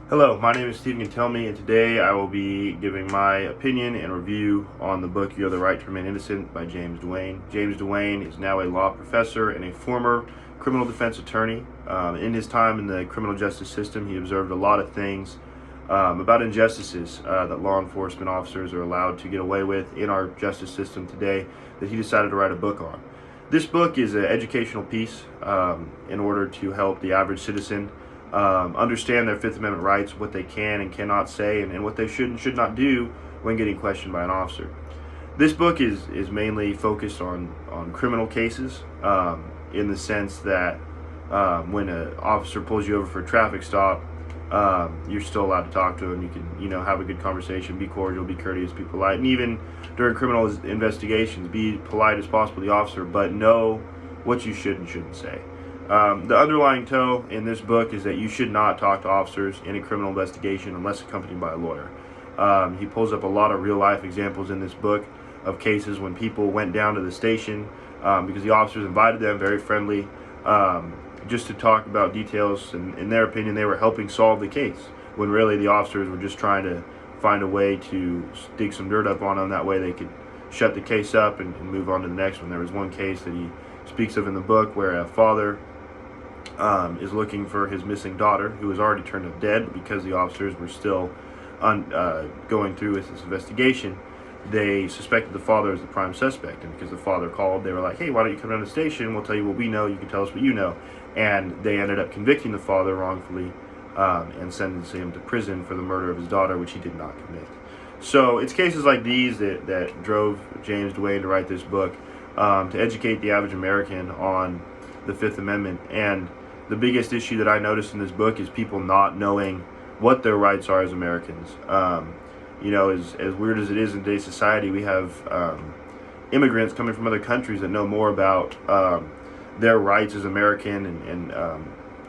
Hello, my name is Stephen Cantelme, and today I will be giving my opinion and review on the book You Have the Right to Remain Innocent by James Duane. James Duane is now a law professor and a former criminal defense attorney. In his time in the criminal justice system, he observed a lot of things about injustices that law enforcement officers are allowed to get away with in our justice system today that he decided to write a book on. This book is an educational piece in order to help the average citizen understand their Fifth Amendment rights, what they can and cannot say, and what they should and should not do when getting questioned by an officer. This book is mainly focused on criminal cases in the sense that when an officer pulls you over for a traffic stop, you're still allowed to talk to him. You can, have a good conversation, be cordial, be courteous, be polite, and even during criminal investigations, be polite as possible to the officer, but know what you should and shouldn't say. The underlying toe in this book is that you should not talk to officers in a criminal investigation unless accompanied by a lawyer. He pulls up a lot of real life examples in this book of cases when people went down to the station because the officers invited them, very friendly, just to talk about details, and in their opinion they were helping solve the case, when really the officers were just trying to find a way to dig some dirt up on them. That way they could shut the case up and move on to the next one. There was one case that he speaks of in the book where a father is looking for his missing daughter, who was already turned up dead, but because the officers were still going through with this investigation, they suspected the father as the prime suspect. And because the father called, they were like, hey, why don't you come down to the station? We'll tell you what we know. You can tell us what you know. And they ended up convicting the father wrongfully and sentencing him to prison for the murder of his daughter, which he did not commit. So it's cases like these that drove James Duane to write this book, to educate the average American on the Fifth Amendment. And the biggest issue that I noticed in this book is people not knowing what their rights are as Americans. As weird as it is in today's society, we have immigrants coming from other countries that know more about their rights as American and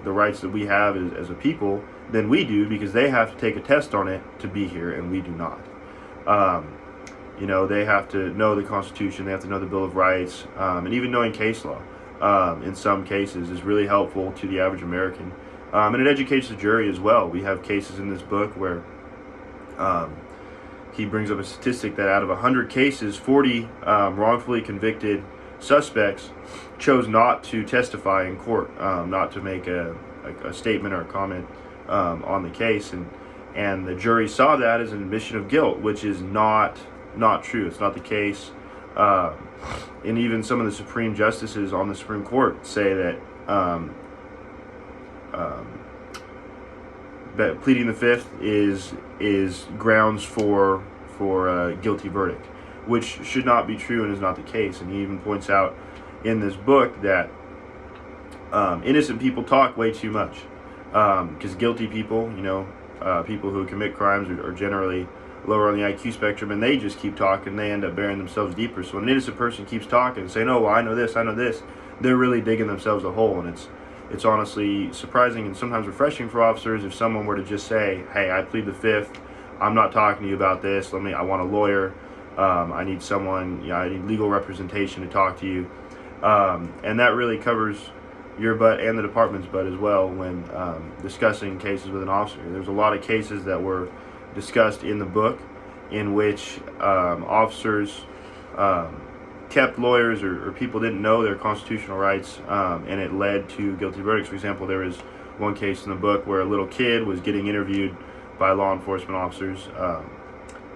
the rights that we have as a people than we do, because they have to take a test on it to be here and we do not. They have to know the Constitution, they have to know the Bill of Rights, and even knowing case law in some cases is really helpful to the average American. And it educates the jury as well. We have cases in this book where he brings up a statistic that out of 100 cases, 40 wrongfully convicted suspects chose not to testify in court, not to make a statement or a comment on the case, and the jury saw that as an admission of guilt, which is not true. It's not the case. And even some of the Supreme Justices on the Supreme Court say that that pleading the fifth is grounds for a guilty verdict, which should not be true and is not the case. And he even points out in this book that innocent people talk way too much, because guilty people, people who commit crimes are generally lower on the IQ spectrum, and they just keep talking. They end up burying themselves deeper. So when an innocent person keeps talking and saying, "Oh, well, I know this," they're really digging themselves a hole. And it's honestly surprising and sometimes refreshing for officers if someone were to just say, "Hey, I plead the fifth. I'm not talking to you about this. I want a lawyer. I need someone. I need legal representation to talk to you." And that really covers your butt and the department's butt as well when discussing cases with an officer. There's a lot of cases that were discussed in the book in which officers kept lawyers or people didn't know their constitutional rights, and it led to guilty verdicts. For example, there was one case in the book where a little kid was getting interviewed by law enforcement officers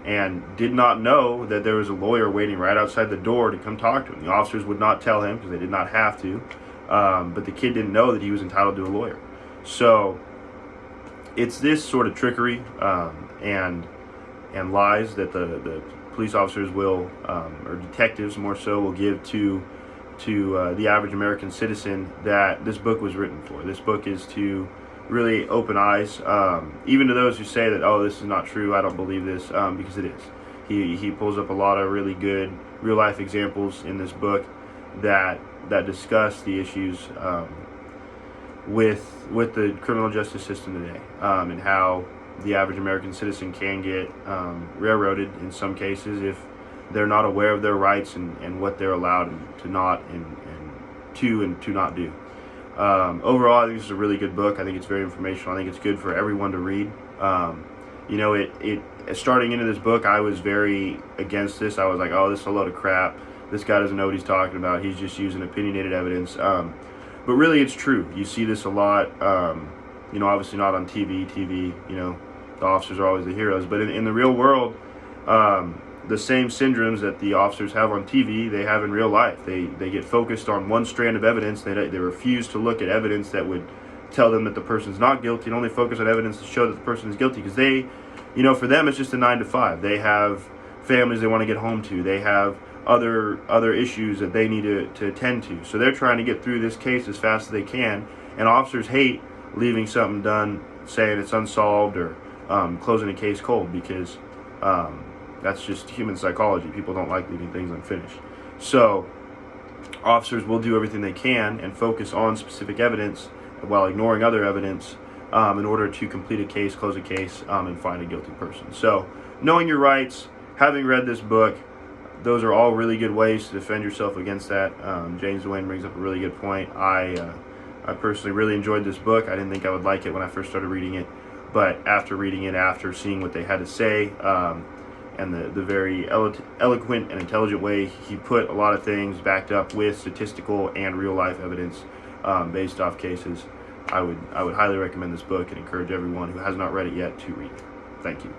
and did not know that there was a lawyer waiting right outside the door to come talk to him. The officers would not tell him because they did not have to, but the kid didn't know that he was entitled to a lawyer. So it's this sort of trickery and lies that the police officers will, or detectives more so, will give to the average American citizen that this book was written for. This book is to really open eyes, even to those who say that, "Oh, this is not true, I don't believe this," because it is. He pulls up a lot of really good real life examples in this book that discuss the issues with the criminal justice system today, and how the average American citizen can get railroaded in some cases if they're not aware of their rights and what they're allowed to not and to not do. Overall, I think this is a really good book. I think it's very informational. I think it's good for everyone to read. You know, starting into this book, I was very against this. I was like, oh, this is a load of crap. This guy doesn't know what he's talking about. He's just using opinionated evidence. But really, it's true. You see this a lot. You know, obviously not on TV. TV, you know, the officers are always the heroes. But in the real world, the same syndromes that the officers have on TV, they have in real life. They get focused on one strand of evidence. They refuse to look at evidence that would tell them that the person's not guilty, and only focus on evidence to show that the person is guilty, because they, you know, for them it's just a 9 to 5. They have families they want to get home to. They have other issues that they need to attend to. So they're trying to get through this case as fast as they can, and officers hate leaving something done, saying it's unsolved, or closing a case cold, because that's just human psychology. People don't like leaving things unfinished. So officers will do everything they can and focus on specific evidence while ignoring other evidence in order to complete a case, close a case, and find a guilty person. So knowing your rights, having read this book, those are all really good ways to defend yourself against that. James Duane brings up a really good point. I personally really enjoyed this book. I didn't think I would like it when I first started reading it, but after reading it, after seeing what they had to say, and the very eloquent and intelligent way he put a lot of things backed up with statistical and real life evidence based off cases, I would highly recommend this book and encourage everyone who has not read it yet to read it. Thank you.